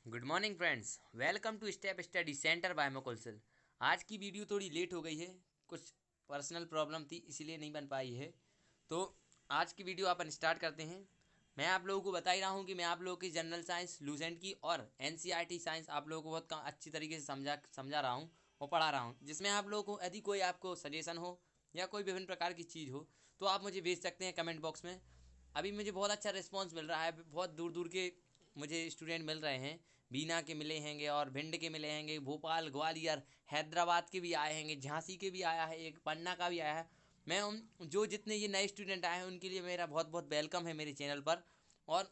Good morning friends, welcome to step study centre by Kaushal. आज की video थोड़ी late हो गई है, कुछ पर्सनल प्रॉब्लम थी इसीलिए नहीं बन पाई है। तो आज की वीडियो अपन स्टार्ट करते हैं। मैं आप लोगों को बता ही रहा हूँ कि मैं आप लोगों की जनरल साइंस लूसेंट की और एनसीईआरटी साइंस आप लोगों को बहुत अच्छी तरीके से समझा रहा हूँ और पढ़ा रहा हूँ, जिसमें आप लोगों को यदि कोई आपको सजेशन हो या कोई विभिन्न प्रकार की चीज़ हो तो आप मुझे भेज सकते हैं कमेंट बॉक्स में। अभी मुझे बहुत अच्छा रिस्पॉन्स मिल रहा है, बहुत दूर दूर के मुझे स्टूडेंट मिल रहे हैं। बीना के मिले हैंगे और भिंड के मिले हैंगे, भोपाल, ग्वालियर, हैदराबाद के भी आए हैंगे, झांसी के भी आया है, एक पन्ना का भी आया है। मैं उन जो जितने ये नए स्टूडेंट आए हैं उनके लिए मेरा बहुत बहुत वेलकम है मेरे चैनल पर। और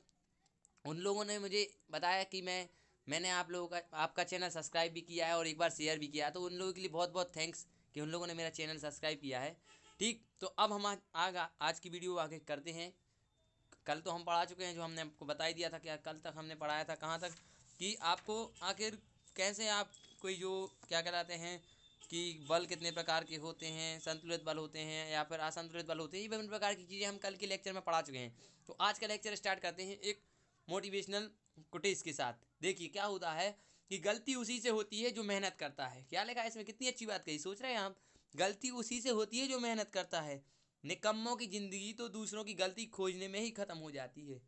उन लोगों ने मुझे बताया कि मैंने आप लोगों का आपका चैनल सब्सक्राइब भी किया है और एक बार शेयर भी किया है, तो उन लोगों के लिए बहुत बहुत थैंक्स कि उन लोगों ने मेरा चैनल सब्सक्राइब किया है। ठीक, तो अब हम आज की वीडियो आगे करते हैं। कल तो हम पढ़ा चुके हैं, जो हमने आपको बता ही दिया था कि कल तक हमने पढ़ाया था कहाँ तक, कि आपको आखिर कैसे आप कोई जो क्या कहलाते हैं कि बल कितने प्रकार के होते हैं, संतुलित बल होते हैं या फिर असंतुलित बल होते हैं, ये विभिन्न प्रकार की चीज़ें हम कल के लेक्चर में पढ़ा चुके हैं। तो आज का लेक्चर स्टार्ट करते हैं एक मोटिवेशनल कोटेज के साथ। देखिए क्या होता है कि गलती उसी से होती है जो मेहनत करता है। क्या लिखा है इसमें, कितनी अच्छी बात कही, सोच रहे हैं आप। गलती उसी से होती है जो मेहनत करता है, निकम्मों की जिंदगी तो दूसरों की गलती खोजने में ही खत्म हो जाती है।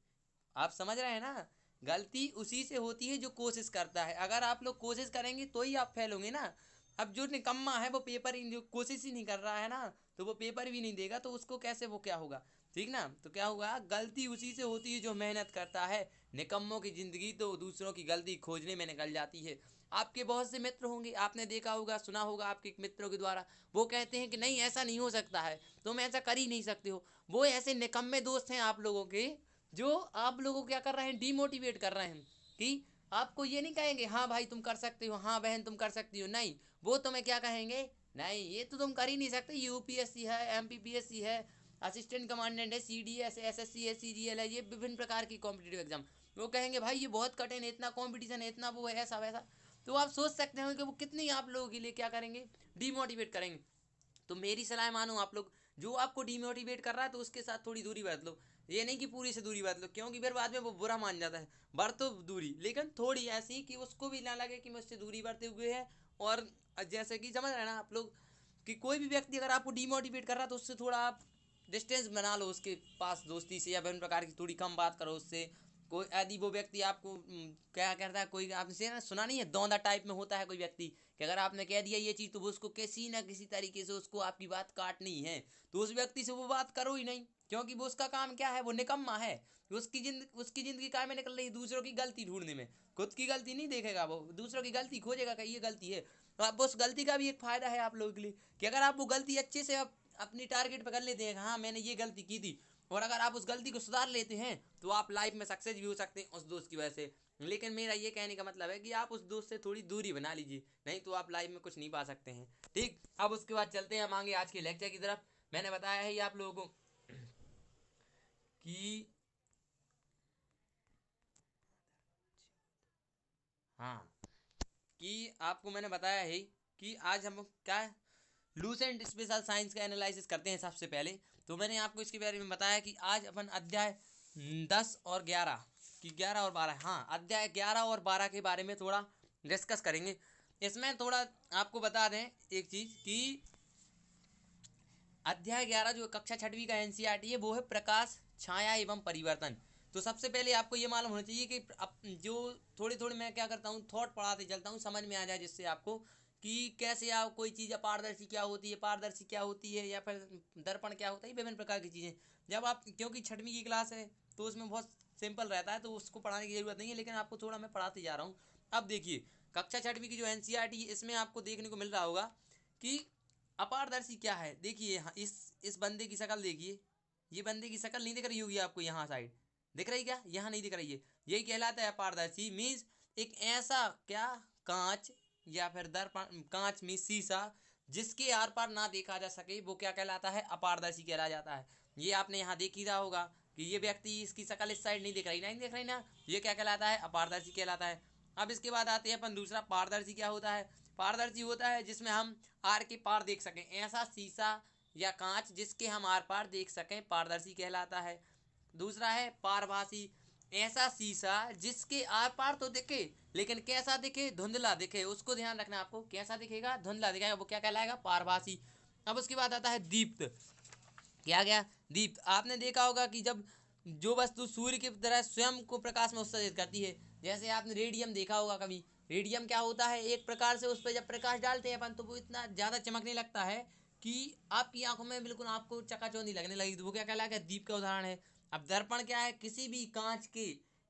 आप समझ रहे हैं ना, गलती उसी से होती है जो कोशिश करता है। अगर आप लोग कोशिश करेंगे तो ही आप फेल होंगे ना। अब जो निकम्मा है वो पेपर ही जो कोशिश ही नहीं कर रहा है ना, तो वो पेपर भी नहीं देगा, तो उसको कैसे वो क्या होगा। ठीक ना, तो क्या होगा, गलती उसी से होती है जो मेहनत करता है, निकम्मों की जिंदगी तो दूसरों की गलती खोजने में निकल जाती है। आपके बहुत से मित्र होंगे, आपने देखा होगा, सुना होगा आपके मित्रों के द्वारा, वो कहते हैं कि नहीं ऐसा नहीं हो सकता है, तुम ऐसा कर ही नहीं सकते हो। वो ऐसे निकम्मे दोस्त हैं आप लोगों के, जो आप लोगों को क्या कर रहे हैं, डीमोटिवेट कर रहे हैं। कि आपको ये नहीं कहेंगे हाँ भाई तुम कर सकते हो, हाँ बहन तुम कर सकती हो, नहीं, वो तुम्हें क्या कहेंगे, नहीं ये तो तुम कर ही नहीं सकते, यूपीएससी है, एमपीपीएससी है, असिस्टेंट कमांडेंट है, सीडीएस है, एसएससी है, सीजीएल है, ये विभिन्न प्रकार की कॉम्पिटेटिव एग्जाम। वो कहेंगे भाई ये बहुत कठिन है, इतना कॉम्पिटिशन है, इतना वो है, ऐसा वैसा। तो आप सोच सकते हो कि वो कितनी आप लोगों के लिए क्या करेंगे, डीमोटिवेट करेंगे। तो मेरी सलाह मानो आप लोग, जो आपको डीमोटिवेट कर रहा है तो उसके साथ थोड़ी दूरी बरत लो। ये नहीं कि पूरी से दूरी बरत लो, क्योंकि फिर बाद में वो बुरा मान जाता है। बरतो दूरी, लेकिन थोड़ी ऐसी कि उसको भी ना लगे कि मुझसे दूरी बरते हुए है। और जैसे कि समझ रहे हैं ना आप लोग, कि कोई भी व्यक्ति अगर आपको डीमोटिवेट कर रहा है तो उससे थोड़ा आप डिस्टेंस बना लो, उसके पास दोस्ती से या विभिन्न प्रकार की थोड़ी कम बात करो उससे। कोई यदि वो व्यक्ति आपको क्या करता है, कोई आपने ना सुना नहीं है, दौंदा टाइप में होता है कोई व्यक्ति, कि अगर आपने कह दिया ये चीज़ तो वो उसको किसी ना किसी तरीके से उसको आपकी बात काटनी है। तो उस व्यक्ति से वो बात करो ही नहीं, क्योंकि वो उसका काम क्या है, वो निकम्मा है। उसकी जिंदगी काय में निकल रही है, दूसरों की गलती ढूंढने में। खुद की गलती नहीं देखेगा, वो दूसरों की गलती खोजेगा कि ये गलती है। तो आप उस गलती का भी एक फायदा है आप लोगों के लिए, कि अगर आप वो गलती अच्छे से अपनी टारगेट पर कर लेते हैं, हाँ मैंने ये गलती की थी, और अगर आप उस गलती को सुधार लेते हैं तो आप लाइफ में सक्सेस भी हो सकते हैं उस दोस्त की वजह से। लेकिन मेरा ये कहने का मतलब है कि आप उस दोस्त से थोड़ी दूरी बना लीजिए, नहीं तो आप लाइफ में कुछ नहीं पा सकते हैं। ठीक, अब उसके बाद चलते हैं हम आगे आज के लेक्चर की तरफ। मैंने बताया है ये आप लोगों को कि हाँ, कि आपको मैंने बताया है कि आज हम क्या लूसेंट स्पेशल साइंस का एनालिसिस करते हैं सबसे पहले। तो मैंने आपको इसके बारे में बताया कि आज अपन अध्याय 10 और 11 की 11 और 12, हाँ अध्याय 11 और 12 के बारे में थोड़ा डिस्कस करेंगे। इसमें थोड़ा आपको बता दें एक चीज़ कि अध्याय 11 जो कक्षा छठवीं का एनसीईआरटी है वो है प्रकाश, छाया एवं परिवर्तन। तो सबसे पहले आपको ये मालूम होना चाहिए कि जो थोड़े थोड़े मैं क्या करता हूँ, थॉट पढ़ाते चलता हूँ, समझ में आ जाए जिससे आपको कि कैसे आप कोई चीज़ अपारदर्शी क्या होती है, पारदर्शी क्या होती है, या फिर दर्पण क्या होता है, विभिन्न प्रकार की चीज़ें। जब आप, क्योंकि छठवीं की क्लास है तो उसमें बहुत सिंपल रहता है तो उसको पढ़ाने की ज़रूरत नहीं है, लेकिन आपको थोड़ा मैं पढ़ाते जा रहा हूँ। अब देखिए कक्षा छठवीं की जो एनसीईआरटी है इसमें आपको देखने को मिल रहा होगा कि अपारदर्शी क्या है। देखिए यहाँ इस बंदे की शक्ल देखिए, ये बंदे की शक्ल नहीं दिख रही होगी आपको, यहाँ साइड दिख रही क्या, यहाँ नहीं दिख रही है। यही कहलाता है अपारदर्शी। मीन्स एक ऐसा क्या, कांच या फिर दर्पण, कांच में शीशा जिसके आर पार ना देखा जा सके, वो क्या कहलाता है, अपारदर्शी कहला जाता है। ये आपने यहाँ देख ही रहा होगा कि ये व्यक्ति, इसकी शक्ल इस साइड नहीं दिख रही, नहीं दिख रही ना, ये क्या कहलाता है, अपारदर्शी कहलाता है। अब इसके बाद आते हैं अपन दूसरा, पारदर्शी क्या होता है। पारदर्शी होता है जिसमें हम आर के पार देख सकें, ऐसा शीशा या कांच जिसके हम आर पार देख सकें, पारदर्शी कहलाता है। दूसरा है पारभासी, ऐसा शीशा जिसके आर पार तो दिखे लेकिन कैसा दिखे, धुंधला दिखे, उसको ध्यान रखना आपको, कैसा दिखेगा, धुंधला दिखेगा, वो क्या कहलाएगा, पारभासी। अब उसके बाद आता है दीप्त। क्या गया, दीप्त। आपने देखा होगा कि जब जो वस्तु सूर्य की तरह स्वयं को प्रकाश में उत्सर्जित करती है, जैसे आपने रेडियम देखा होगा कभी, रेडियम क्या होता है, एक प्रकार से उस पर जब प्रकाश डालते हैं अपन तो वो इतना ज़्यादा चमकने लगता है कि आपकी आंखों में बिल्कुल आपको चकाचौंधी लगने लगी, तो वो क्या कहलाएगा, दीप का उदाहरण है। अब दर्पण क्या है, किसी भी कांच के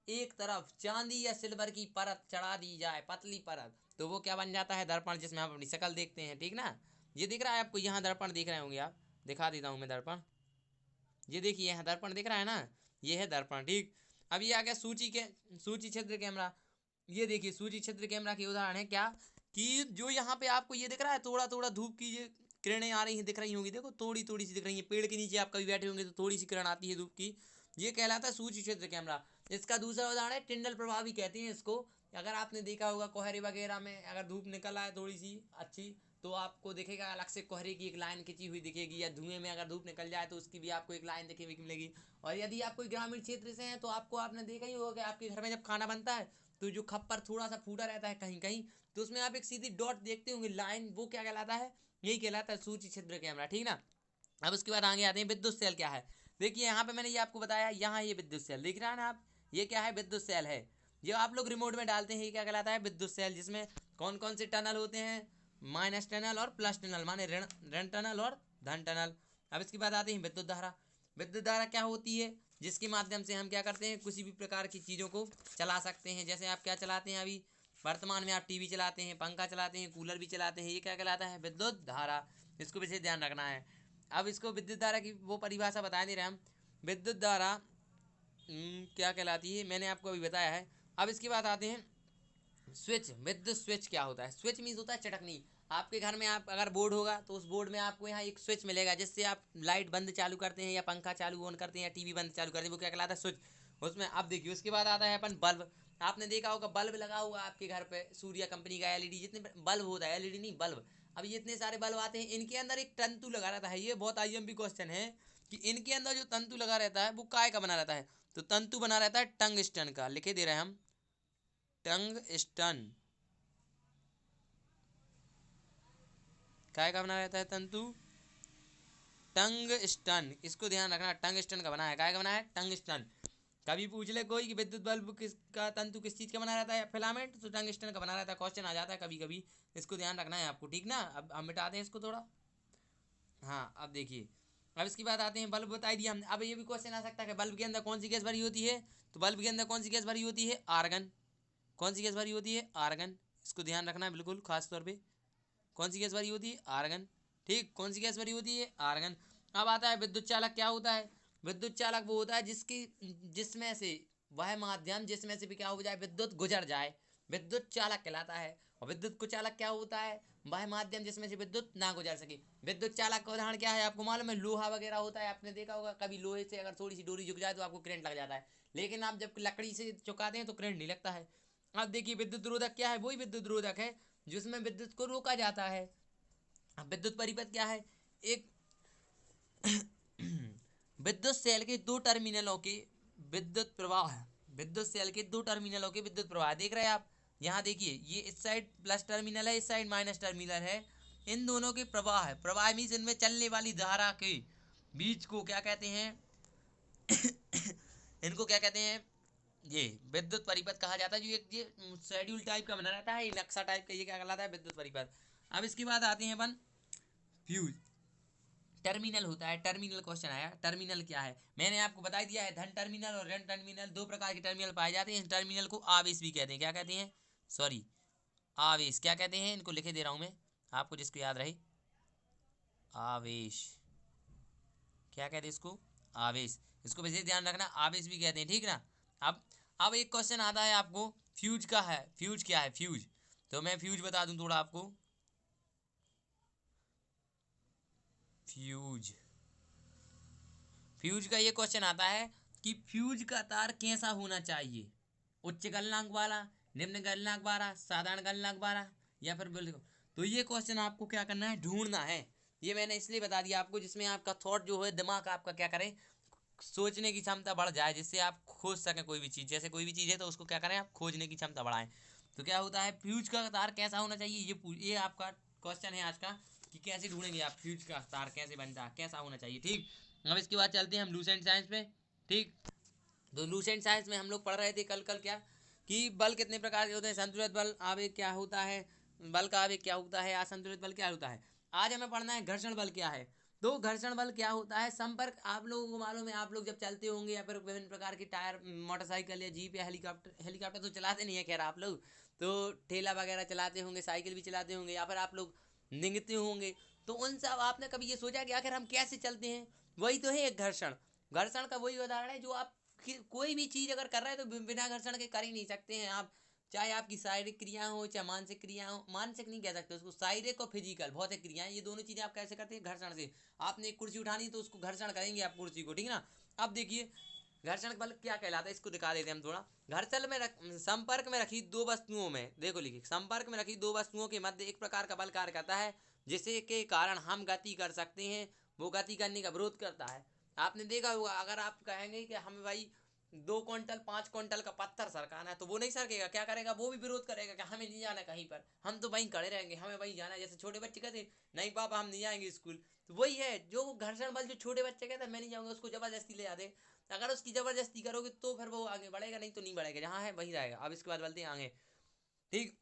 एक तरफ चांदी या सिल्वर की परत चढ़ा दी जाए, पतली परत, तो वो क्या बन जाता है, दर्पण, जिसमें आप अपनी शक्ल देखते हैं, ठीक ना। ये दिख रहा है आपको, यहाँ दर्पण दिख रहे होंगे आप, दिखा देता हूँ मैं दर्पण, ये देखिए यहाँ दर्पण दिख रहा है ना, ये है दर्पण, ठीक। अब ये आ गया सूची छिद्र कैमरा। ये देखिए सूची छिद्र कैमरा के उदाहरण है क्या, कि जो यहाँ पे आपको ये दिख रहा है, थोड़ा थोड़ा धूप की ये किरणें आ रही हैं, दिख रही होंगी, देखो थोड़ी थोड़ी सी दिख रही है, पेड़ के नीचे आप कभी बैठे होंगे तो थोड़ी सी किरण आती है धूप की, ये कहलाता है सूची छिद्र कैमरा। इसका दूसरा उदाहरण है टिंडल प्रभाव भी कहते हैं इसको। अगर आपने देखा होगा कोहरे वगैरह में अगर धूप निकल आए थोड़ी सी अच्छी, तो आपको दिखेगा अलग से कोहरे की एक लाइन खिंची हुई दिखेगी, या धुएं में अगर धूप निकल जाए तो उसकी भी आपको एक लाइन दिखेगी मिलेगी। और यदि आप कोई ग्रामीण क्षेत्र से हैं तो आपको, आपने देखा ही होगा कि आपके घर में जब खाना बनता है तो जो खप्पर थोड़ा सा फूटा रहता है कहीं कहीं, तो उसमें आप एक सीधी डॉट देखते होंगे लाइन, वो क्या कहलाता है, यही कहलाता है सूची छिद्र कैमरा, ठीक ना। अब उसके बाद आगे आते हैं विद्युत सेल क्या है। देखिए यहाँ पे मैंने ये आपको बताया, यहाँ ये विद्युत सेल दिख रहा है ना आप, ये क्या है, विद्युत सेल है। ये आप लोग रिमोट में डालते हैं, ये क्या कहलाता है, विद्युत सेल, जिसमें कौन कौन से टनल होते हैं, माइनस टनल और प्लस टनल, माने ऋण ऋण टनल और धन टनल। अब इसके बाद आते हैं विद्युत धारा। विद्युत धारा क्या होती है, जिसके माध्यम से हम क्या करते हैं, किसी भी प्रकार की चीज़ों को चला सकते हैं। जैसे आप क्या चलाते हैं अभी वर्तमान में, आप टीवी चलाते हैं, पंखा चलाते हैं, कूलर भी चलाते हैं, ये क्या कहलाता है, विद्युत धारा। इसको विशेष ध्यान रखना है। अब इसको विद्युत धारा की वो परिभाषा बता नहीं रहे हम, विद्युत धारा क्या कहलाती है, मैंने आपको अभी बताया है। अब इसके बाद आते हैं स्विच। विद्युत स्विच क्या होता है, स्विच मीन्स होता है चटकनी। आपके घर में आप अगर बोर्ड होगा तो उस बोर्ड में आपको यहाँ एक स्विच मिलेगा, जिससे आप लाइट बंद चालू करते हैं या पंखा चालू ऑन करते हैं या टीवी बंद चालू करते हैं, वो क्या कहलाता है, स्विच। उसमें अब देखिए उसके बाद आता है अपन बल्ब। आपने देखा होगा बल्ब लगा हुआ आपके घर पे, सूर्या कंपनी का एलईडी, जितने बल्ब होता है, एलईडी नहीं बल्ब, अब ये इतने सारे बल्ब आते हैं, इनके अंदर एक तंतु लगा रहता है। ये बहुत आईएमपी क्वेश्चन है कि इनके अंदर जो तंतु लगा रहता है वो काय का बना रहता है, तो तंतु बना रहता है टंगस्टन का, लिखे दे रहे हैं हम, टंगस्टन, काय का बना रहता है तंतु, टंगस्टन। इसको ध्यान रखना, टंगस्टन का बना है, काय का बना है, टंगस्टन। कभी पूछ ले कोई कि विद्युत बल्ब किसका तंतु किस चीज का बना रहता है, फिलामेंट, तो टंगस्टन का बना रहता है, क्वेश्चन आ जाता है कभी कभी, इसको ध्यान रखना है आपको, ठीक ना। अब हम मिटाते हैं इसको थोड़ा। हाँ अब देखिए, अब इसकी बात आते हैं, बल्ब बताई दिया हमने। अब ये भी क्वेश्चन आ सकता है कि बल्ब के अंदर कौन सी गैस भरी होती है, तो बल्ब के अंदर कौन सी गैस भरी होती है, आर्गन। कौन सी गैस भरी होती है, आर्गन। इसको ध्यान रखना है बिल्कुल खास तौर पे, कौन सी गैस भरी होती है, आर्गन, ठीक, कौन सी गैस भरी होती है, आर्गन। अब आता है विद्युत चालक क्या होता है। विद्युत चालक वो होता है जिसकी, जिसमें से वह माध्यम जिसमें से भी क्या हो जाए, विद्युत गुजर जाए, विद्युत चालक कहलाता है। और विद्युत कुचालक क्या होता है, वह माध्यम जिसमें से विद्युत ना गुजर सके। विद्युत चालक का उदाहरण क्या है, आपको मालूम है, लोहा वगैरह होता है, आपने देखा होगा कभी लोहे से अगर थोड़ी सी डोरी झुक जाए तो आपको करंट लग जाता है, लेकिन आप जब लकड़ी से चुकाते हैं तो करंट नहीं लगता है। अब देखिए विद्युत रोधक क्या है, वही विद्युत रोधक है जिसमें विद्युत को रोका जाता है। अब विद्युत परिपथ क्या है, एक विद्युत सेल के दो टर्मिनलों के विद्युत प्रवाह, विद्युत सेल के दो टर्मिनलों के विद्युत प्रवाह देख रहे हैं आप, यहाँ देखिए ये इस साइड प्लस टर्मिनल है, इस साइड माइनस टर्मिनल है, इन दोनों के प्रवाह है, प्रवाह मीन्स इनमें चलने वाली धारा के बीच को क्या कहते हैं इनको क्या कहते हैं, ये विद्युत परिपथ कहा जाता है। जो एक ये शेड्यूल टाइप का बना रहता है, नक्शा टाइप का, ये क्या कहलाता है, विद्युत परिपथ। अब इसके बाद आते हैं अपन फ्यूज। टर्मिनल होता है, टर्मिनल क्वेश्चन आया, टर्मिनल क्या है, मैंने आपको बता दिया है, धन टर्मिनल और ऋण टर्मिनल, दो प्रकार के टर्मिनल पाए जाते हैं। इस टर्मिनल को आवेश भी कहते हैं, क्या कहते हैं, सॉरी आवेश, क्या कहते हैं, इनको लिखे दे रहा हूं मैं आपको जिसको याद रहे, आवेश, क्या कहते हैं इसको, आवेश। इसको विशेष ध्यान रखना, आवेश भी कहते हैं, ठीक ना। अब एक क्वेश्चन आता है आपको फ्यूज का है, फ्यूज क्या है, फ्यूज, तो मैं फ्यूज बता दूं थोड़ा आपको। फ्यूज, फ्यूज का ये क्वेश्चन आता है कि फ्यूज का तार कैसा होना चाहिए, उच्च गलनांक वाला, निम्न गलनांक वाला, साधारण गलनांक वाला, या फिर बिल्कुल। तो ये क्वेश्चन आपको क्या करना है, ढूंढना है। ये मैंने इसलिए बता दिया आपको जिसमें आपका थॉट जो है, दिमाग आपका क्या करे, सोचने की क्षमता बढ़ जाए, जिससे आप खोज सकें कोई भी चीज़। जैसे कोई भी चीज़ है तो उसको क्या करें, आप खोजने की क्षमता बढ़ाएं। तो क्या होता है, फ्यूज का तार कैसा होना चाहिए, ये आपका क्वेश्चन है आज का, कि कैसे ढूंढेंगे आप फ्यूज का तार कैसे बनता है, कैसा होना चाहिए। ठीक, अब इसके बाद चलते हैं हम लूसेंट साइंस में। ठीक, तो लूसेंट साइंस में हम लोग पढ़ रहे थे कल क्या, कि बल कितने प्रकार के होते हैं, संतुलित बल, आवेग क्या होता है, बल का आवेग क्या होता है, असंतुलित बल क्या होता है। आज हमें पढ़ना है घर्षण बल क्या है। तो घर्षण बल क्या होता है, संपर्क, आप लोगों को मालूम है, आप लोग जब चलते होंगे या फिर विभिन्न प्रकार की टायर, मोटरसाइकिल या जीप या हेलीकॉप्टर तो चलाते नहीं है खैर आप लोग, तो ठेला वगैरह चलाते होंगे, साइकिल भी चलाते होंगे, या फिर आप लोग निंगते होंगे। तो उन सब आपने कभी ये सोचा कि आखिर हम कैसे चलते हैं, वही तो है एक घर्षण। घर्षण का वही उदाहरण है, जो आप कोई भी चीज़ अगर कर रहे हैं तो बिना घर्षण के कर ही नहीं सकते हैं आप। चाहे आपकी शारीरिक क्रिया हो चाहे मानसिक क्रिया हो, मानसिक नहीं कह सकते उसको, शारीरिक और फिजिकल भौतिक क्रियाएं, ये दोनों चीज़ें आप कैसे करते हैं, घर्षण से। आपने एक कुर्सी उठानी तो उसको घर्षण करेंगे आप कुर्सी को, ठीक ना। अब देखिए घर्षण बल क्या कहलाता है, इसको दिखा देते हैं हम थोड़ा। घर्षण में संपर्क में रखी दो वस्तुओं में, देखो लिखिए, संपर्क में रखी दो वस्तुओं के मध्य एक प्रकार का बल कार्य करता है, जिससे के कारण हम गति कर सकते हैं, वो गति करने का विरोध करता है। आपने देखा होगा, अगर आप कहेंगे कि हमें भाई 2 क्विंटल 5 क्विंटल का पत्थर सरकाना है, तो वो नहीं सरकेगा, क्या करेगा, वो भी विरोध करेगा कि हमें नहीं जाना कहीं पर, हम तो वहीं खड़े रहेंगे, हमें वहीं जाना है। जैसे छोटे बच्चे कहते नहीं पापा हम नहीं जाएंगे स्कूल, तो वही है जो घर्षण बल, जो छोटे बच्चे कहते हैं मैं नहीं जाऊंगा, उसको जबरदस्ती ले जाते। अगर उसकी जबरदस्ती करोगे तो फिर वो आगे बढ़ेगा, नहीं तो नहीं बढ़ेगा, जहाँ है वहीं रहेगा। अब इसके बाद बोलते हैं आगे। ठीक,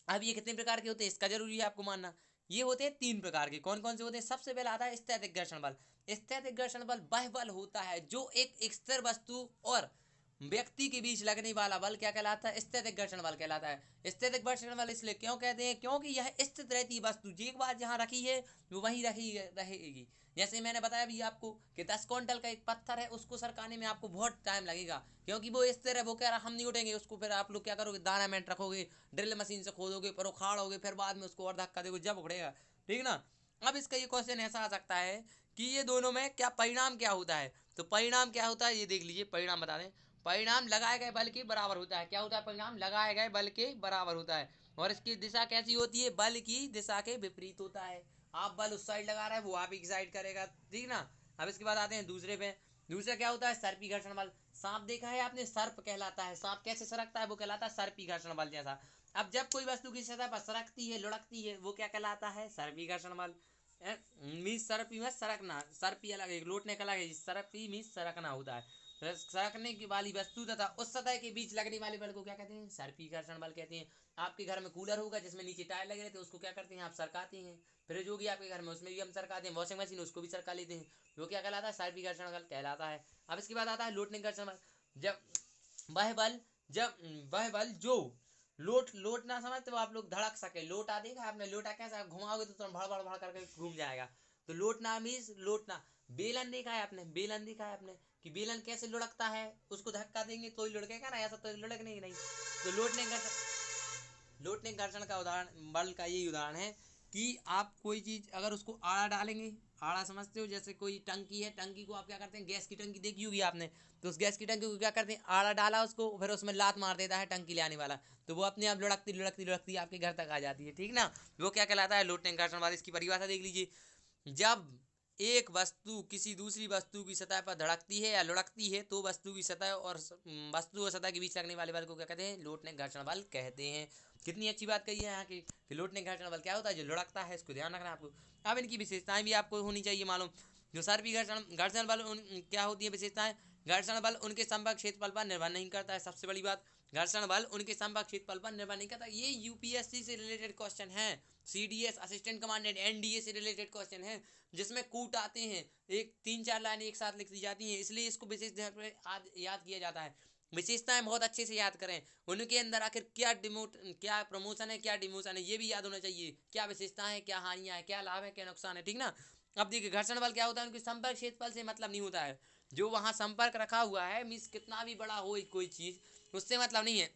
अब ये कितने प्रकार के होते हैं, इसका जरूरी है आपको मानना। ये होते हैं 3 प्रकार के, कौन कौन से होते हैं। सबसे पहला आता है स्थैतिक घर्षण बल। स्थैतिक घर्षण बल वह बल होता है जो एक स्थिर वस्तु और व्यक्ति के बीच लगने वाला बल क्या कहलाता है, स्थैतिक घर्षण बल कहलाता है। स्थैतिक घर्षण बल इसलिए क्यों कहते हैं, क्योंकि यह स्थित रहती वस्तु एक बार जहाँ रखी है वो वहीं रखी रहेगी। जैसे मैंने बताया भी आपको कि 10 क्विंटल का एक पत्थर है, उसको सरकाने में आपको बहुत टाइम लगेगा, क्योंकि वो स्थिर है, वो कह रहा हम नहीं उठेंगे उसको। फिर आप लोग क्या करोगे, दाना मेंट रखोगे, ड्रिल मशीन से खोदोगे, फिर उखाड़ोगे, फिर बाद में उसको और धक्का दोगे, जब उड़ेगा, ठीक ना। अब इसका ये क्वेश्चन ऐसा आ सकता है कि ये दोनों में क्या परिणाम क्या होता है। तो परिणाम क्या होता है ये देख लीजिए, परिणाम बता दें। परिणाम लगाए गए बल के बराबर होता है। क्या होता है, परिणाम लगाए गए बल के बराबर होता है। और इसकी दिशा कैसी होती है, बल की दिशा के विपरीत होता है। आप बल उस साइड लगा रहे हैं, वो आप एक साइड करेगा, ठीक ना। अब इसके बाद आते हैं दूसरे पे। दूसरा क्या होता है, सर्पी घर्षण बल। सांप देखा है आपने, सर्प कहलाता है, सांप कैसे सरकता है, वो कहलाता है सर्पी घर्षण बल जैसा। अब जब कोई वस्तु की सतह पर सरकती है, लुढ़कती है, वो क्या कहलाता है, सर्पी घर्षण बल। मीन्स सरपी में सरकना, सर्पी अलग है, लोटने का अलग है, सरपी मीन्स सरकना होता है। सरकने की वाली वस्तु तथा उस सतह के बीच लगने वाले बल को क्या कहते हैं, सर्पी घर्षण बल कहते हैं। आपके घर में कूलर होगा जिसमें नीचे टायर लगे रहते हैं, उसको क्या करते हैं, आप सरकाते हैं। फ्रिज होगी आपके घर में, उसमें भी हम सरकाते हैं। वॉशिंग मशीन, उसको भी सरका लेते हैं, वो क्या कहलाता है, सर्पी घर्षण बल कहलाता है। अब इसके बाद आता है लोटने घर्षण बल। जब वह बल जब वह बल जो लोट ना समझते हो आप लोग, धड़क सके। लोटा देखा आपने, लोटा कैसा घुमाओगे तो तुम भड़ भड़ भड़ करके घूम जाएगा। तो लोटना मीन्स लोटना। बेलन देखा है आपने, बेलन देखा है आपने कि बेलन कैसे लुढ़कता है, उसको धक्का देंगे तो ही लुढ़केगा ना, ऐसा तो लुढ़कने नहीं। तो लोटने घर्षण का उदाहरण, बल का यही उदाहरण है कि आप कोई चीज़ अगर उसको आड़ा डालेंगे, आड़ा समझते हो, जैसे कोई टंकी है, टंकी को आप क्या करते हैं, गैस की टंकी देखी होगी आपने, तो उस गैस की टंकी को क्या करते हैं, आड़ा डाला उसको, फिर उसमें लात मार देता है टंकी ले आने वाला, तो वो अपने आप लुढ़कती लुढ़कती लुढ़कती आपके घर तक आ जाती है, ठीक ना। वो क्या कहलाता है, लोटने घर्षण बल। इसकी परिभाषा देख लीजिए। जब एक वस्तु किसी दूसरी वस्तु की सतह पर धड़कती है या लुढ़कती है, तो वस्तु की सतह और वस्तु और सतह के बीच लगने वाले बल को क्या कहते हैं, लोटने घर्षण बल कहते हैं। कितनी अच्छी बात कही है यहाँ की, कि लोटने घर्षण बल क्या होता है, जो लुढ़कता है, इसको ध्यान रखना आपको। अब इनकी विशेषताएं भी आपको होनी चाहिए मालूम। जो सर्पी घर्षण बल क्या होती है विशेषताएं। घर्षण बल उनके संपर्क क्षेत्रफल पर निर्भर नहीं करता है, सबसे बड़ी बात। घर्षण बल उनके संपर्क क्षेत्रफल पर निर्भर नहीं करता। ये यूपीएससी से रिलेटेड क्वेश्चन है, सीडीएस असिस्टेंट कमांडेंट एनडीए से रिलेटेड क्वेश्चन है, जिसमें कूट आते हैं, एक 3-4 लाइनें एक साथ लिख दी जाती हैं, इसलिए इसको विशेष याद किया जाता है। विशेषताएं बहुत अच्छे से याद करें, उनके अंदर आखिर क्या प्रमोशन है, क्या डिमोशन है, ये भी याद होना चाहिए। क्या विशेषताएं, क्या हानियां है, क्या लाभ है, क्या नुकसान है, ठीक ना। अब देखिए घर्षण बल क्या होता है, उनके संपर्क क्षेत्रफल से मतलब नहीं होता है। जो वहां संपर्क रखा हुआ है, मीन्स कितना भी बड़ा हो कोई चीज, उससे मतलब नहीं है।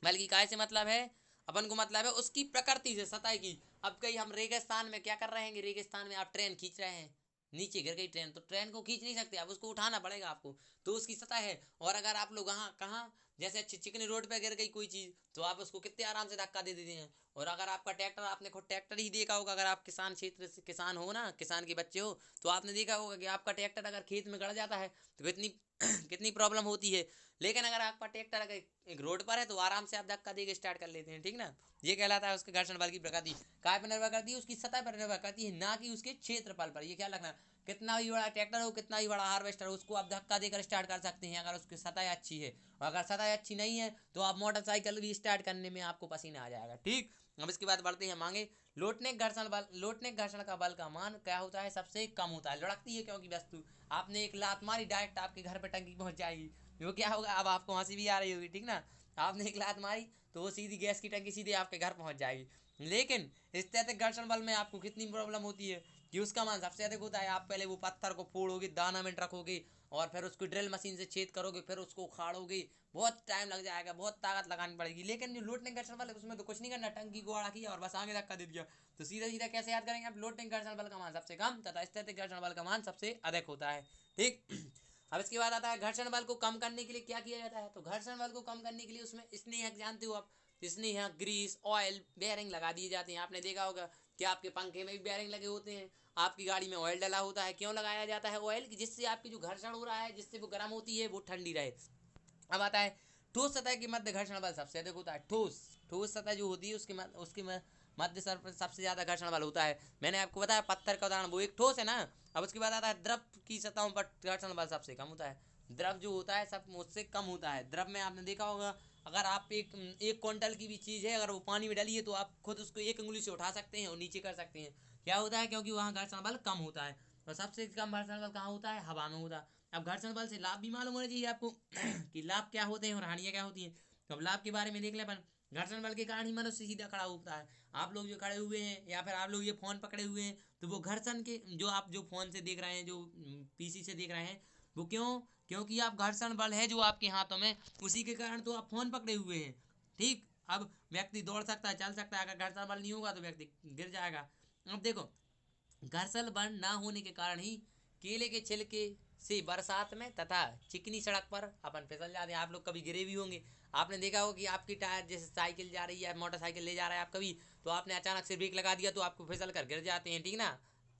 बल्कि काय से मतलब है, अपन को मतलब है उसकी प्रकृति से, सतह की। अब कहीं हम रेगिस्तान में क्या कर रहे हैं, रेगिस्तान में आप ट्रेन खींच रहे हैं, नीचे गिर गई ट्रेन, तो ट्रेन को खींच नहीं सकते आप, उसको उठाना पड़ेगा आपको, तो उसकी सतह है। और अगर आप लोग वहाँ कहाँ जैसे अच्छी चिकनी रोड पे गिर गई कोई चीज़ तो आप उसको कितने आराम से धक्का दे देते हैं। और अगर आपका ट्रैक्टर, आपने खुद ट्रैक्टर ही देखा होगा, अगर आप किसान क्षेत्र से किसान हो ना, किसान के बच्चे हो, तो आपने देखा होगा कि आपका ट्रैक्टर अगर खेत में गड़ जाता है तो कितनी कितनी प्रॉब्लम होती है। लेकिन अगर आपका ट्रैक्टर अगर एक रोड पर है तो आराम से आप धक्का दे के स्टार्ट कर लेते हैं, ठीक ना। ये कहलाता है उसके घर्षण बल की प्रकृति। काय पर निर्भर करती है? उसकी सतह पर निर्भर करती है, ना कि उसके क्षेत्रफल पर। ये ख्याल रखना, कितना भी बड़ा ट्रैक्टर हो, कितना भी बड़ा हार्वेस्टर हो, उसको आप धक्का देकर स्टार्ट कर सकते हैं अगर उसकी सतह अच्छी है। और अगर सतह अच्छी नहीं है तो आप मोटरसाइकिल भी स्टार्ट करने में आपको पसीना आ जाएगा, ठीक। अब इसके बाद बढ़ते हैं मांगे। लोटने घर्षण बल, लोटने घर्षण का बल का मान क्या होता है? सबसे कम होता है। लुढ़कती है क्योंकि वस्तु, आपने एक लात मारी, डायरेक्ट आपके घर पे टंकी पहुंच जाएगी। वो क्या होगा? अब आपको हंसी भी आ रही होगी, ठीक ना। आपने एक लात मारी तो वो सीधी गैस की टंकी सीधे आपके घर पहुंच जाएगी। लेकिन स्थैतिक घर्षण बल में आपको कितनी प्रॉब्लम होती है कि उसका मान सबसे अधिक होता है। आप पहले वो पत्थर को फोड़ोगे, दाना में रखोगे, और फिर उसको ड्रिल मशीन से छेद करोगे, फिर उसको उखाड़ोगे, बहुत टाइम लग जाएगा, बहुत ताकत लगानी पड़ेगी। लेकिन जो लोटने घर्षण बल है उसमें तो कुछ नहीं करना, टंकी को आड़ा किया और बस आगे धक्का दे दिया। तो सीधा सीधा कैसे याद करेंगे आप? लोटने घर्षण बल का मान सबसे कम तथा स्थैतिक घर्षण बल का मान सबसे अधिक होता है, ठीक। अब इसके बाद आता है घर्षण बल को कम करने के लिए क्या किया जाता है। तो घर्षण बल को कम करने के लिए उसमें स्नेहक, जानते हो आप, स्नेहक, ग्रीस, ऑयल, बेयरिंग लगा दिए जाते हैं। आपने देखा होगा कि आपके पंखे में भी बेयरिंग लगे होते हैं, आपकी गाड़ी में ऑयल डला होता है। क्यों लगाया जाता है ऑयल? जिससे आपकी जो घर्षण हो रहा है, जिससे वो गर्म होती है, वो ठंडी रहे। अब आता है ठोस सतह की मध्य घर्षण बल सबसे अधिक होता है। ठोस ठोस सतह जो होती है उसके मध्य सबसे ज्यादा घर्षण बल होता है। मैंने आपको बताया पत्थर का उदाहरण, वो एक ठोस है ना। अब उसके बाद आता है द्रव की सतहों पर घर्षण बल सबसे कम होता है। द्रव जो होता है सब उससे कम होता है। द्रव में आपने देखा होगा, अगर आप एक क्विंटल की भी चीज़ है, अगर वो पानी में डली है तो आप खुद उसको एक उंगली से उठा सकते हैं और नीचे कर सकते हैं। क्या होता है? क्योंकि वहाँ घर्षण बल कम होता है। और सबसे कम घर्षण बल कहाँ होता है? हवा में होता है। अब घर्षण बल से लाभ भी मालूम होना चाहिए आपको कि लाभ क्या होते हैं और हानियां क्या होती हैं। तो अब लाभ के बारे में देख ले अपन। घर्षण बल के कारण ही मनुष्य सीधा खड़ा होता है। आप लोग जो खड़े हुए हैं या फिर आप लोग ये फोन पकड़े हुए हैं, तो वो घर्षण के, जो आप जो फोन से देख रहे हैं, जो पीसी से देख रहे हैं, वो क्यों? क्योंकि आप घर्षण बल है जो आपके हाथों में, उसी के कारण तो आप फोन पकड़े हुए हैं, ठीक। अब व्यक्ति दौड़ सकता है, चल सकता है, अगर घर्षण बल नहीं होगा तो व्यक्ति गिर जाएगा। अब देखो, घर्षण बल ना होने के कारण ही केले के छिलके से बरसात में तथा चिकनी सड़क पर अपन फिसल जाते हैं। आप लोग कभी गिरे भी होंगे। आपने देखा होगा कि आपकी टायर, जैसे साइकिल जा रही है, मोटरसाइकिल ले जा रहा है आप कभी, तो आपने अचानक से ब्रेक लगा दिया तो आपको फिसल कर गिर जाते हैं, ठीक ना।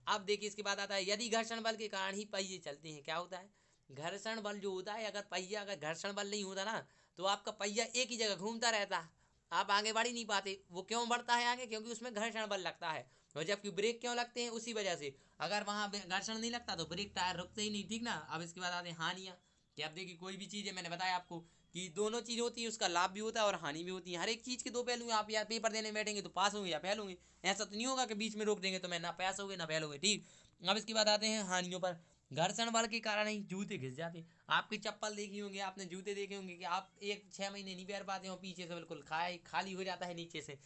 अब देखिए इसके बाद आता है, यदि घर्षण बल के कारण ही पहिए चलते हैं, क्या होता है? घर्षण बल जो होता है, अगर पहिया, अगर घर्षण बल नहीं होता ना, तो आपका पहिया एक ही जगह घूमता रहता, आप आगे बढ़ ही नहीं पाते। वो क्यों बढ़ता है आगे? क्योंकि उसमें घर्षण बल लगता है। और जबकि ब्रेक क्यों लगते हैं? उसी वजह से। अगर वहां घर्षण नहीं लगता तो ब्रेक, टायर रुकते ही नहीं, ठीक ना। अब इसके बाद आते हैं हानियां। कि अब देखिए कोई भी चीज़ है, मैंने बताया आपको कि दोनों चीज़ होती है, उसका लाभ भी होता है और हानि भी होती है। हर एक चीज़ के दो पहलू हैं। आप या पेपर देने बैठेंगे तो पास होंगे या फेल होंगे। ऐसा तो नहीं होगा कि बीच में रोक देंगे तो मैं ना पास होंगे ना फेल होंगे, ठीक। अब इसके बाद आते हैं हानियों पर। घर्षण बल के कारण ही जूते घिस जाते हैं। आपकी चप्पल देखी होंगी, आपने जूते देखे होंगे कि आप 1-6 महीने नहीं पैर पाते हो, पीछे से बिल्कुल खाली हो जाता है नीचे से,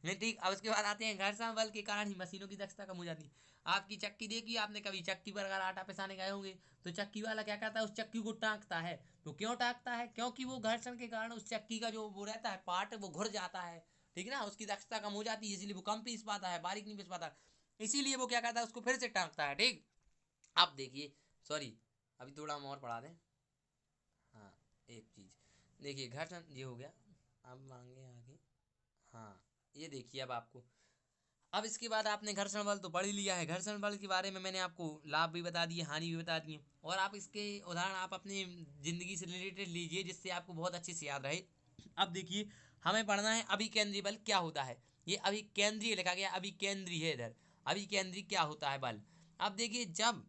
नहीं, ठीक। अब उसके बाद आते हैं घर्षण बल के कारण ही मशीनों की दक्षता कम हो जाती है। आपकी चक्की देखी आपने कभी? चक्की पर अगर आटा पिसाने गए होंगे तो चक्की वाला क्या करता है? उस चक्की को टाँकता है। तो क्यों टाँकता है? क्योंकि वो घर्षण के कारण उस चक्की का जो वो रहता है पार्ट, वो घुर जाता है, ठीक है ना। उसकी दक्षता कम हो जाती है, इसलिए वो कम पीस पाता है, बारीक नहीं पीस पाता। इसीलिए वो क्या करता है? उसको फिर से टाँकता है, ठीक। अब देखिए, सॉरी, अभी थोड़ा हम और पढ़ा दें। हाँ, एक चीज़ देखिए, घर्षण ये हो गया। अब मांगे आगे। हाँ, ये देखिए अब आपको, अब इसके बाद आपने घर्षण बल तो पढ़ ही लिया है। घर्षण बल के बारे में मैंने आपको लाभ भी बता दिए, हानि भी बता दिए, और आप इसके उदाहरण आप अपनी ज़िंदगी से रिलेटेड लीजिए, जिससे आपको बहुत अच्छे से याद रहे। अब देखिए, हमें पढ़ना है अभिकेंद्री बल क्या होता है। ये अभिकेंद्रीय लिखा गया, अभिकेंद्री है इधर। अभिकेंद्री क्या होता है बल? अब देखिए, जब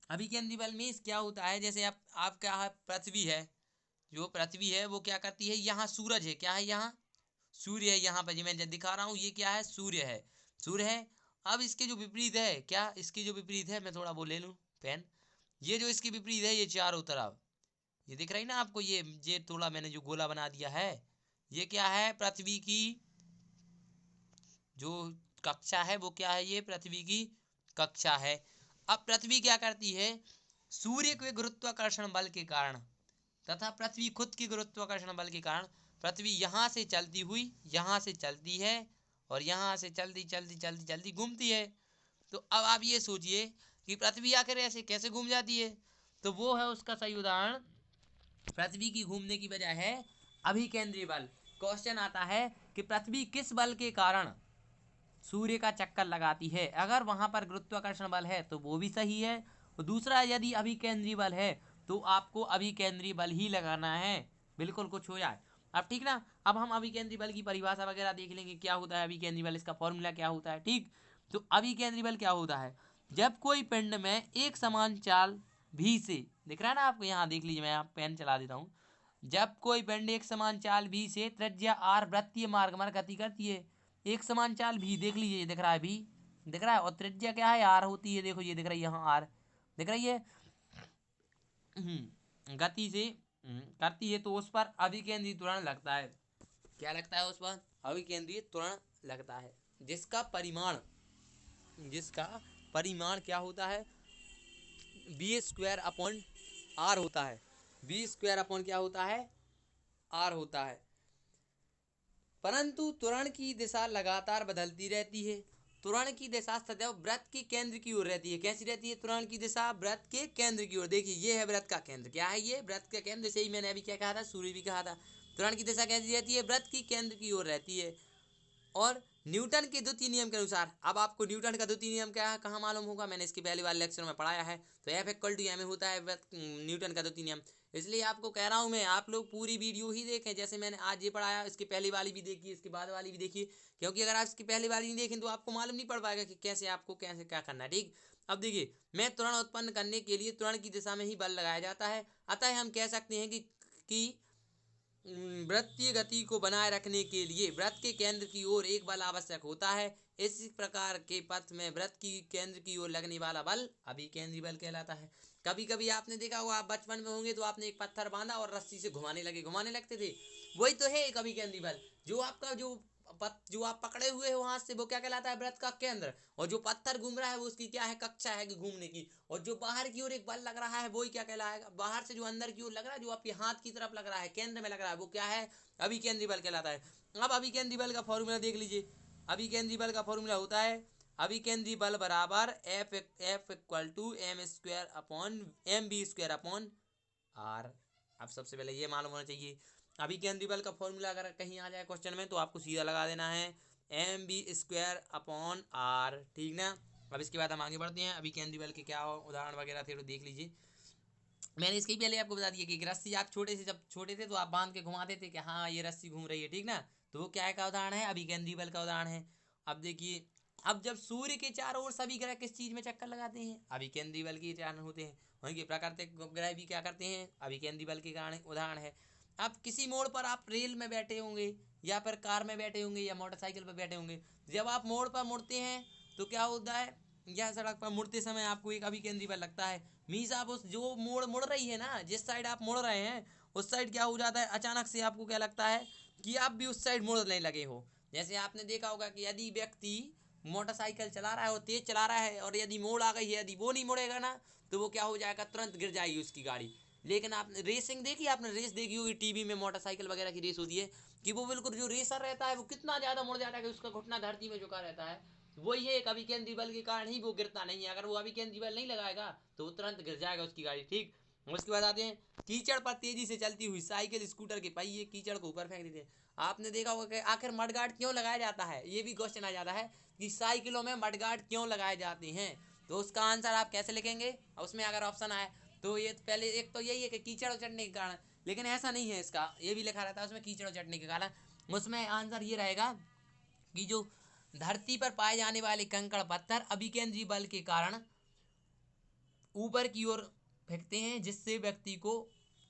अभिकेंद्री बल में क्या होता है, जैसे आप क्या है, पृथ्वी है, जो पृथ्वी है वो क्या करती है, यहाँ सूरज है, क्या है, यहाँ सूर्य है, यहाँ पर जो मैं दिखा रहा हूँ ये क्या है, सूर्य है, सूर्य है। अब इसके जो विपरीत है, क्या इसके जो विपरीत है, मैं थोड़ा वो ले लूँ पेन, ये जो इसकी विपरीत है, ये चारों तरफ ये दिख रही ना आपको, ये थोड़ा मैंने जो गोला बना दिया है, ये क्या है, पृथ्वी की जो कक्षा है वो क्या है, ये पृथ्वी की कक्षा है। अब पृथ्वी क्या करती है, सूर्य के गुरुत्वाकर्षण बल के कारण तथा पृथ्वी खुद की गुरुत्वाकर्षण बल के कारण पृथ्वी यहाँ से चलती हुई यहाँ से चलती है, और यहाँ से चलती चलती चलती चलती घूमती है। तो अब आप ये सोचिए कि पृथ्वी आखिर ऐसे कैसे घूम जाती है। तो वो है उसका सही उदाहरण, पृथ्वी की घूमने की वजह है अभिकेंद्री बल। क्वेश्चन आता है कि पृथ्वी किस बल के कारण सूर्य का चक्कर लगाती है। अगर वहां पर गुरुत्वाकर्षण बल है तो वो भी सही है। दूसरा, यदि अभिकेंद्री बल है तो आपको अभिकेंद्री बल ही लगाना है, बिल्कुल कुछ हो जाए। अब ठीक ना, अब हम अभिकेंद्री बल की परिभाषा वगैरह देख लेंगे, क्या होता है अभिकेंद्री बल, इसका फॉर्मूला क्या होता है। ठीक, तो अभिकेंद्री बल क्या होता है, जब कोई पिंड में एक समान चाल भी से, दिख रहा है ना आपको, यहाँ देख लीजिए, मैं यहाँ पेन चला देता हूँ। जब कोई पिंड एक समान चाल भी से त्रिज्या आर वृत्तीय मार्ग में गति करती है। एक समान चाल भी देख लीजिए, ये दिख रहा है भी, दिख रहा है, और त्रिज्या क्या है, आर होती है, देखो ये दिख रही है यहाँ आर, दिख रही है। गति से करती है तो उस पर अभिकेंद्री त्वरण लगता है। क्या लगता है उस पर, अभिकेंद्री त्वरण लगता है, जिसका परिमाण क्या होता है, बी स्क्वायर अपॉन आर होता है। बी स्क्वायर अपॉन क्या होता है, आर होता है। परंतु त्वरण की दिशा लगातार बदलती रहती है। त्वरण की दिशा सदैव वृत्त के केंद्र की ओर रहती है। कैसी रहती है त्वरण की दिशा, वृत्त के केंद्र की ओर। देखिए ये है वृत्त का केंद्र, क्या है ये, वृत्त का केंद्र। जैसे ही मैंने अभी क्या कहा था, सूर्य भी कहा था। त्वरण की दिशा कैसी रहती है, वृत्त की केंद्र की ओर रहती है। और न्यूटन के द्वितीय नियम के अनुसार, अब आपको न्यूटन का द्वितीय नियम क्या है कहाँ मालूम होगा, मैंने इसके पहले वाले लेक्चर में पढ़ाया है। तो एफ इक्वल टू एम होता है न्यूटन का द्वितीय नियम। इसलिए आपको कह रहा हूँ मैं, आप लोग पूरी वीडियो ही देखें, जैसे मैंने आज ये पढ़ाया, इसकी पहली वाली भी देखिए, इसके बाद वाली भी देखिए, क्योंकि अगर आप इसकी पहली वाली नहीं देखें तो आपको मालूम नहीं पड़ पाएगा कि कैसे आपको कैसे क्या करना है। ठीक, अब देखिए, मैं त्वरण उत्पन्न करने के लिए त्वरण की दिशा में ही बल लगाया जाता है। अतः हम कह सकते हैं कि वृत्तीय गति को बनाए रखने के लिए वृत्त के केंद्र की ओर एक बल आवश्यक होता है। इस प्रकार के पथ में वृत्त की केंद्र की ओर लगने वाला बल अभिकेंद्री बल कहलाता है। कभी कभी आपने देखा होगा, आप बचपन में होंगे तो आपने एक पत्थर बांधा और रस्सी से घुमाने लगते थे, वही तो है एक अभिकेंद्री बल। जो आपका जो आप पकड़े हुए हो हाथ से, वो क्या कहलाता है, वृत्त का केंद्र। और जो पत्थर घूम रहा है वो उसकी क्या है, कक्षा है कि घूमने की। और जो बाहर की ओर एक बल लग रहा है वही क्या कहलाएगा, बाहर से जो अंदर की ओर लग रहा है, जो आपके हाथ की तरफ लग रहा है, केंद्र में लग रहा है, वो क्या है, अभिकेंद्री बल कहलाता है। अब अभिकेंद्री बल का फॉर्मूला देख लीजिए। अभिकेंद्री बल का फॉर्मूला होता है, अभिकेंद्री बल बराबर F equal to M square upon M B square upon R. अब सबसे पहले ये मालूम होना चाहिए, अभिकेंद्री बल का फॉर्मूला अगर कहीं आ जाए क्वेश्चन में तो आपको सीधा लगा देना है M B square upon R. ठीक ना, अब इसके बाद हम आगे बढ़ते हैं। अभिकेंद्री बल के क्या उदाहरण वगैरह थे तो देख लीजिए। मैंने इसके पहले आपको बता दिया कि रस्सी आप जब छोटे थे तो आप बांध के घुमाते थे कि हाँ ये रस्सी घूम रही है, ठीक ना, तो वो क्या का उदाहरण है, अभिकेंद्री बल का उदाहरण है। अब देखिए, अब जब सूर्य के चारों ओर सभी ग्रह किस चीज में चक्कर लगाते हैं, अभिकेंद्री बल के कारण होते हैं। वहीं के प्राकृतिक ग्रह भी क्या करते हैं, अभिकेंद्री बल के कारण उदाहरण है। अब किसी मोड़ पर आप रेल में बैठे होंगे या फिर कार में बैठे होंगे या मोटरसाइकिल पर बैठे होंगे, जब आप मोड़ पर मुड़ते हैं तो क्या होता है, यह सड़क पर मुड़ते समय आपको एक अभिकेंद्री बल लगता है। मीन्स आप उस जो मोड़ मुड़ रही है ना, जिस साइड आप मुड़ रहे हैं उस साइड क्या हो जाता है, अचानक से आपको क्या लगता है कि आप भी उस साइड मुड़ने लगे हो। जैसे आपने देखा होगा कि यदि व्यक्ति मोटरसाइकिल चला रहा है और तेज चला रहा है, और यदि मोड़ आ गई है, यदि वो नहीं मुड़ेगा ना तो वो क्या हो जाएगा, तुरंत गिर जाएगी उसकी गाड़ी। लेकिन आपने रेसिंग देखी, आपने रेस देखी होगी टीवी में, मोटरसाइकिल वगैरह की रेस होती है, कि वो बिल्कुल जो रेसर रहता है वो कितना ज्यादा मुड़ जाता है कि उसका घुटना धरती में झुका रहता है। वही है, एक अभिकेंद्री बल के कारण ही वो गिरता नहीं है। अगर वो अभिकेंद्री बल नहीं लगाएगा तो वो तुरंत गिर जाएगा उसकी गाड़ी। ठीक, उसके बाद आते हैं, कीचड़ पर तेजी से चलती हुई साइकिल स्कूटर के पहिए कीचड़ को ऊपर फेंक देते हैं। आपने देखा होगा कि आखिर मडगार्ड क्यों लगाया जाता है, ये भी क्वेश्चन आ जाता है कि साइकिलों में मडगार्ड क्यों लगाए जाते हैं। तो उसका आंसर आप कैसे लिखेंगे, उसमें अगर ऑप्शन आए तो ये पहले एक तो यही है कि कीचड़ चढ़ने के कारण, लेकिन ऐसा नहीं है, इसका ये भी लिखा रहता है उसमें कीचड़ चढ़ने के कारण। उसमें आंसर ये रहेगा कि जो धरती पर पाए जाने वाले कंकड़ पत्थर अभिकेंद्री बल के कारण ऊपर की ओर फेंकते हैं, जिससे व्यक्ति को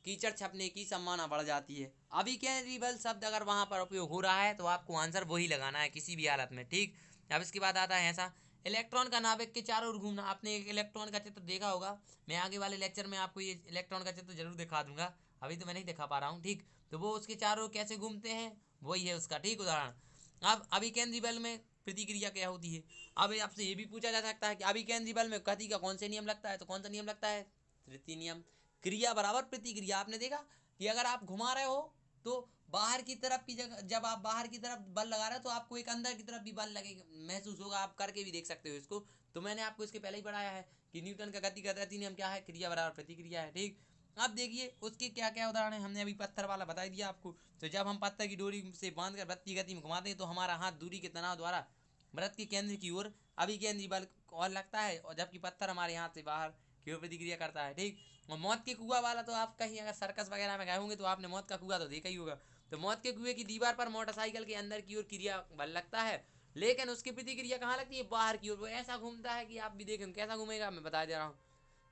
कीचड़ छपने की संभावना बढ़ जाती है। अभिकेंद्री बल शब्द अगर वहां पर उपयोग हो रहा है तो आपको आंसर वही लगाना है किसी भी हालत में। ठीक, अब इसके बाद आता है ऐसा, इलेक्ट्रॉन का नाभिक के चारों ओर घूमना। आपने एक इलेक्ट्रॉन का चित्र देखा होगा, मैं आगे वाले लेक्चर में आपको ये इलेक्ट्रॉन का चित्र जरूर दिखा दूंगा, अभी तो मैं नहीं दिखा पा रहा हूँ। ठीक, तो वो उसके चारों ओर कैसे घूमते हैं, वही है उसका ठीक उदाहरण। अब अभिकेंद्री बल में प्रतिक्रिया क्या होती है। अब आपसे ये भी पूछा जा सकता है कि अभिकेंद्री बल में गति का कौन से नियम लगता है, तो कौन सा नियम लगता है, तृतीय नियम, क्रिया बराबर प्रतिक्रिया। आपने देखा कि अगर आप घुमा रहे हो तो बाहर की तरफ की जगह, जब आप बाहर की तरफ बल लगा रहे हो तो आपको एक अंदर की तरफ भी बल लगेगा, महसूस होगा, आप करके भी देख सकते हो इसको। तो मैंने आपको इसके पहले ही पढ़ाया है कि न्यूटन का गति का तृतीय नियम क्या है, क्रिया बराबर प्रतिक्रिया है। ठीक, अब देखिए उसके क्या क्या उदाहरण है, हमने अभी पत्थर वाला बता दिया आपको। तो जब हम पत्थर की डोरी से बांधकर वृत्त की गति में घुमाते हैं तो हमारा हाथ दूरी के तनाव द्वारा वृत्त के केंद्र की ओर अभिकेंद्री बल और लगता है, और जबकि पत्थर हमारे हाथ से बाहर की ओर प्रतिक्रिया करता है। ठीक। और मौत के कुआं वाला तो आप कहीं अगर सर्कस वगैरह में गए होंगे तो आपने मौत का कुआं तो देखा ही होगा। तो मौत के कुएं की दीवार पर मोटरसाइकिल के अंदर की ओर क्रिया बल लगता है, लेकिन उसकी प्रतिक्रिया कहाँ लगती है, बाहर की ओर। वो ऐसा घूमता है कि आप भी देखें कैसा घूमेगा, मैं बता दे रहा हूँ।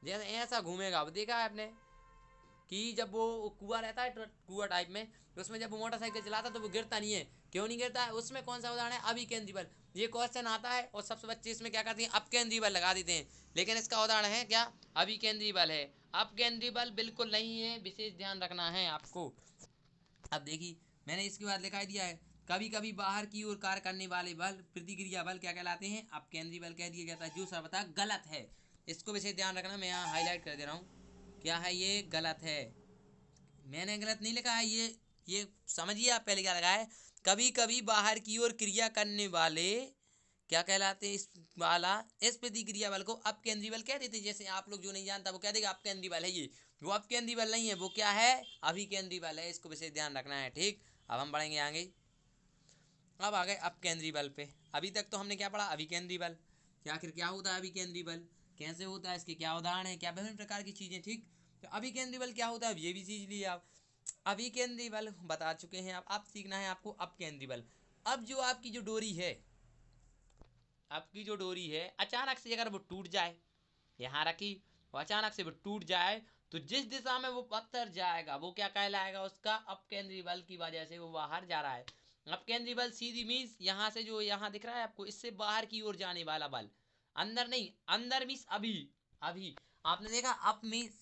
जैसे ऐसा घूमेगा, वो देखा है आपने कि जब वो कुआं रहता है कुआं टाइप में, तो उसमें जब वो मोटरसाइकिल चलाता है तो वो गिरता नहीं है। क्यों नहीं गिरता है? उसमें कौन सा उदाहरण है, अभिकेंद्री बल। ये क्वेश्चन आता है और सबसे बच्चे इसमें क्या करते हैं, अपकेंद्री बल लगा देते हैं, लेकिन इसका उदाहरण है क्या, अभिकेंद्री बल है। अपकेंद्री बल बिल्कुल नहीं है, विशेष ध्यान रखना है आपको। अब देखिए मैंने इसके बाद दिखाई दिया है, कभी कभी बाहर की ओर कार्य करने वाले बल प्रतिक्रिया बल क्या कहलाते हैं, अपकेंद्री बल कह दिया जाता है, जो सर्वथा गलत है। इसको विशेष ध्यान रखना, मैं यहाँ हाईलाइट कर दे रहा हूँ, क्या है ये, गलत है। मैंने गलत नहीं लिखा है, ये समझिए आप पहले क्या लगा है, कभी कभी बाहर की ओर क्रिया करने वाले क्या कहलाते हैं, इस वाला इस प्रतिक्रिया बल को अपकेंद्री बल कह देते हैं। जैसे आप लोग जो नहीं जानता वो कह देगा अपकेंद्री बल है ये, वो अपकेंद्री बल नहीं है, वो क्या है, अभिकेंद्री बल है। इसको विशेष ध्यान रखना है। ठीक। अब हम बढ़ेंगे आगे। अब आ गए अपकेंद्री बल पे। अभी तक तो हमने क्या पढ़ा, अभिकेंद्री बल, कि आखिर क्या होता है अभिकेंद्री बल, कैसे होता है, इसके क्या उदाहरण है, क्या विभिन्न प्रकार की चीजें। ठीक। तो अभिकेंद्री बल क्या होता है, ये भी सीख लिए आप। अभिकेंद्री बल बता चुके हैं आप, अब सीखना है आपको अपकेंद्री बल। अब जो आपकी जो डोरी है, आपकी जो डोरी है, अचानक से अगर वो टूट जाए, यहाँ रखी, वो अचानक से वो टूट जाए, तो जिस दिशा में वो पत्थर जाएगा वो क्या कहलाएगा, उसका अपकेंद्री बल की वजह से वो बाहर जा रहा है। अपकेंद्री बल सीधी मीन्स यहाँ से जो यहाँ दिख रहा है आपको, इससे बाहर की ओर जाने वाला बल, अंदर नहीं, अंदर मीन्स अभी, अभी आपने देखा अप मीन्स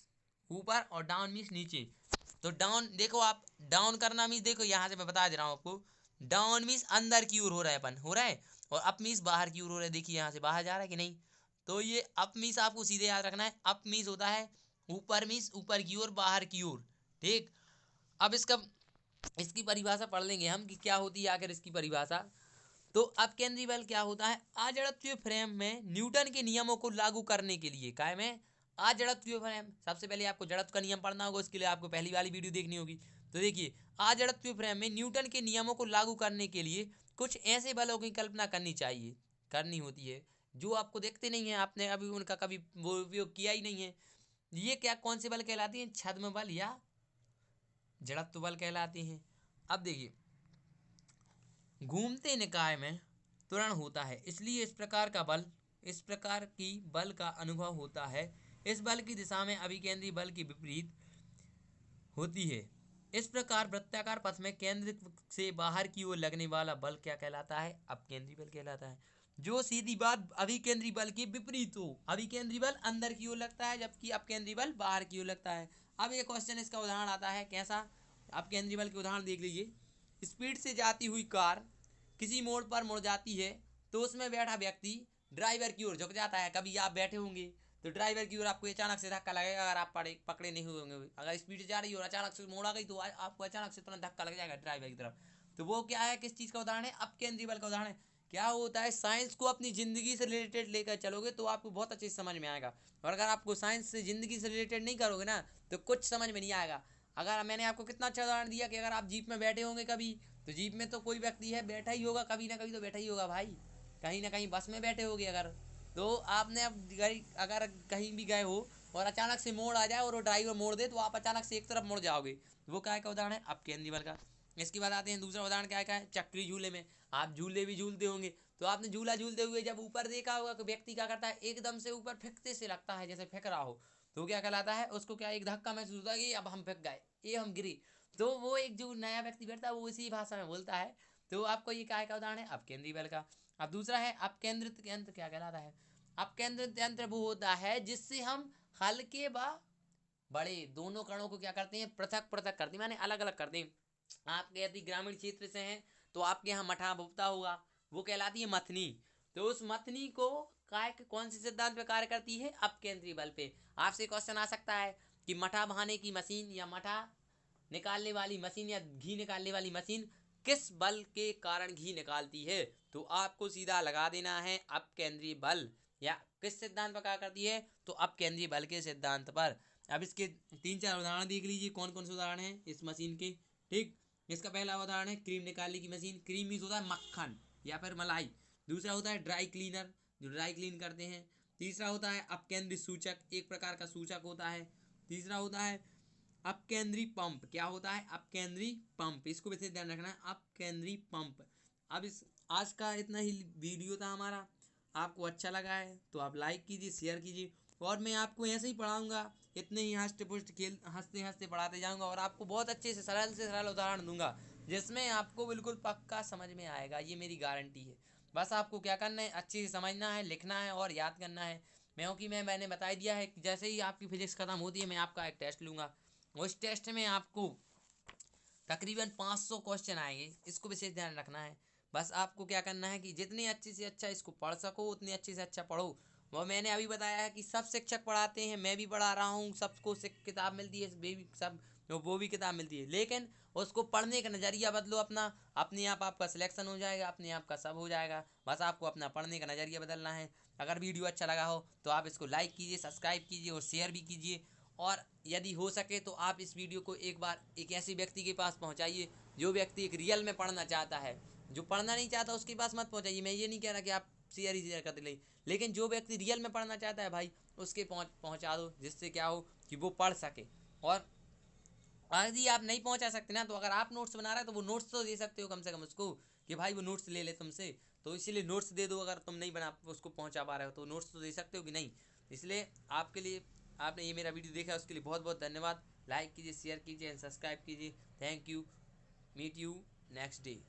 ऊपर और डाउन मीन्स नीचे। तो डाउन देखो आप, डाउन करना मीन्स देखो यहाँ से मैं बता दे रहा हूँ आपको, डाउन मीन्स अंदर की ओर हो रहा है, अपन हो रहा है, और अप मीन्स बाहर की ओर हो रहा है। देखिए यहाँ से बाहर जा रहा है कि नहीं। तो ये अप मीन्स आपको सीधे याद रखना है, अप मीन्स होता है ऊपर मीन्स ऊपर की ओर, बाहर की ओर। ठीक। अब इसकी परिभाषा पढ़ लेंगे हम कि क्या होती है आखिर इसकी परिभाषा। तो अपकेंद्री बल क्या होता है, अजड़त्वीय फ्रेम में न्यूटन के नियमों को लागू करने के लिए, काय में अजड़त्वीय फ्रेम, सबसे पहले आपको जड़त्व का नियम पढ़ना होगा, उसके लिए आपको पहली वाली वीडियो देखनी होगी। तो देखिए अजड़त्वीय फ्रेम में न्यूटन के नियमों को लागू करने के लिए कुछ ऐसे बलों की कल्पना करनी होती है जो आपको देखते नहीं है, आपने अभी उनका कभी वो उपयोग किया ही नहीं है। ये क्या कौन से बल कहलाते हैं, छद्म बल या जड़त्व बल कहलाते हैं। अब देखिए घूमते निकाय में त्वरण होता है, इसलिए इस प्रकार की बल का अनुभव होता है। इस बल की दिशा में अभिकेंद्री बल की विपरीत होती है। इस प्रकार वृत्ताकार पथ में केंद्र से बाहर की ओर लगने वाला बल क्या कहलाता है, अपकेंद्री बल कहलाता है। जो सीधी बात अभिकेंद्री बल के विपरीत हो, अभिकेंद्री बल अंदर की ओर लगता है जबकि अपकेंद्री बल बाहर की ओर लगता है। अब ये क्वेश्चन इसका उदाहरण आता है, कैसा, अपकेंद्री बल के उदाहरण देख लीजिए। स्पीड से जाती हुई कार किसी मोड़ पर मुड़ जाती है, तो उसमें बैठा व्यक्ति ड्राइवर की ओर झुक जाता है। कभी आप बैठे होंगे तो ड्राइवर की ओर आपको अचानक से धक्का लगेगा, अगर आप पकड़े नहीं होंगे, अगर स्पीड जा रही हो और अचानक से मोड़ आ गई तो आपको अचानक से तुरंत धक्का लग जाएगा ड्राइवर की तरफ। तो वो क्या है, किस चीज़ का उदाहरण है, अपकेंद्री बल का उदाहरण है। क्या होता है, साइंस को अपनी ज़िंदगी से रिलेटेड लेकर चलोगे तो आपको बहुत अच्छे से समझ में आएगा, और अगर आपको साइंस से ज़िंदगी से रिलेटेड नहीं करोगे ना तो कुछ समझ में नहीं आएगा। अगर मैंने आपको कितना अच्छा उदाहरण दिया कि अगर आप जीप में बैठे होंगे कभी, तो जीप में तो कोई व्यक्ति है बैठा ही होगा, कभी ना कभी तो बैठा ही होगा भाई। कहीं ना कहीं बस में बैठे होगे अगर, तो आपने अब अगर कहीं भी गए हो और अचानक से मोड़ आ जाए और वो ड्राइवर मोड़ दे तो आप अचानक से एक तरफ मुड़ जाओगे, वो क्या का उदाहरण है, अपकेंद्री बल का। इसके बाद आते हैं दूसरा उदाहरण, क्या है, चक्री झूले में। आप झूले भी झूलते होंगे, तो आपने झूला झूलते हुए जब ऊपर देखा होगा कि व्यक्ति क्या करता है, एकदम से ऊपर फेंकते से लगता है जैसे फेंक रहा हो, तो क्या कहलाता है, उसको क्या एक धक्का महसूस होता है कि अब हम फेंक गए, ये हम गिरी। तो वो एक जो नया व्यक्ति बैठता है वो इसी भाषा में बोलता है। तो आपको ये क्या का उदाहरण है, अपकेंद्री बल का। अब दूसरा है अपकेंद्रित यंत्र, क्या कहलाता है, अपकेंद्रित यंत्र वो होता है जिससे हम हल्के व बड़े दोनों कणों को क्या करते हैं, पृथक पृथक करते हैं, माने अलग अलग करते हैं। आप यदि ग्रामीण क्षेत्र से हैं तो आपके यहाँ मठा भुगता होगा, वो कहलाती है मथनी। तो उस मथनी को काय कौन से सिद्धांत पे कार्य करती है, अपकेंद्री बल पे। आपसे क्वेश्चन आ सकता है कि मठा बहाने की मशीन या मठा निकालने वाली मशीन या घी निकालने वाली मशीन किस बल के कारण घी निकालती है, तो आपको सीधा लगा देना है अपकेंद्री बल, या किस सिद्धांत पर कार्य करती है, तो अपकेंद्री बल के सिद्धांत पर। अब इसके 3-4 उदाहरण देख लीजिए कौन कौन से उदाहरण हैं इस मशीन के। ठीक, इसका पहला उदाहरण है क्रीम निकालने की मशीन। क्रीम मीन्स होता है मक्खन या फिर मलाई। दूसरा होता है ड्राई क्लीनर, जो ड्राई क्लीन करते हैं। तीसरा होता है अपकेंद्री सूचक, एक प्रकार का सूचक होता है। तीसरा होता है अपकेंद्री पंप। क्या होता है? अपकेंद्री पंप, इसको विशेष ध्यान रखना है, अपकेंद्री पंप। अब इस आज का इतना ही वीडियो था हमारा। आपको अच्छा लगा है तो आप लाइक कीजिए, शेयर कीजिए, और मैं आपको ऐसे ही पढ़ाऊँगा, इतने ही हंसते पुष्ट खेल हंसते हंसते पढ़ाते जाऊँगा, और आपको बहुत अच्छे से सरल उदाहरण दूंगा जिसमें आपको बिल्कुल पक्का समझ में आएगा, ये मेरी गारंटी है। बस आपको क्या करना है, अच्छे से समझना है, लिखना है और याद करना है। क्योंकि मैंने बता दिया है कि जैसे ही आपकी फिजिक्स खत्म होती है मैं आपका एक टेस्ट लूँगा। उस टेस्ट में आपको तकरीबन 500 क्वेश्चन आएंगे, इसको विशेष ध्यान रखना है। बस आपको क्या करना है कि जितनी अच्छे से अच्छा इसको पढ़ सको उतनी अच्छे से अच्छा पढ़ो। वो मैंने अभी बताया है कि सब शिक्षक पढ़ाते हैं, मैं भी पढ़ा रहा हूँ, सबको किताब मिलती है, सब वो भी किताब मिलती है, लेकिन उसको पढ़ने का नज़रिया बदलो अपना, अपने आप आपका सिलेक्शन हो जाएगा, अपने आप का सब हो जाएगा। बस आपको अपना पढ़ने का नज़रिया बदलना है। अगर वीडियो अच्छा लगा हो तो आप इसको लाइक कीजिए, सब्सक्राइब कीजिए और शेयर भी कीजिए। और यदि हो सके तो आप इस वीडियो को एक बार एक ऐसे व्यक्ति के पास पहुंचाइए जो व्यक्ति एक रियल में पढ़ना चाहता है। जो पढ़ना नहीं चाहता उसके पास मत पहुंचाइए। मैं ये नहीं कह रहा कि आप शेयर ही शेयर कर दे, लेकिन जो व्यक्ति रियल में पढ़ना चाहता है भाई उसके पहुंचा दो, जिससे क्या हो कि वो पढ़ सके। और यदि आप नहीं पहुंचा सकते ना, तो अगर आप नोट्स बना रहे हैं तो वो नोट्स तो दे सकते हो कम से कम उसको, कि भाई वो नोट्स ले ले तुमसे, तो इसीलिए नोट्स दे दो। अगर तुम नहीं बना उसको पहुंचा पा रहे हो तो नोट्स तो दे सकते हो कि नहीं। इसलिए आपके लिए, आपने ये मेरा वीडियो देखा उसके लिए बहुत बहुत धन्यवाद। लाइक कीजिए, शेयर कीजिए एंड सब्सक्राइब कीजिए। Thank you. Meet you next day.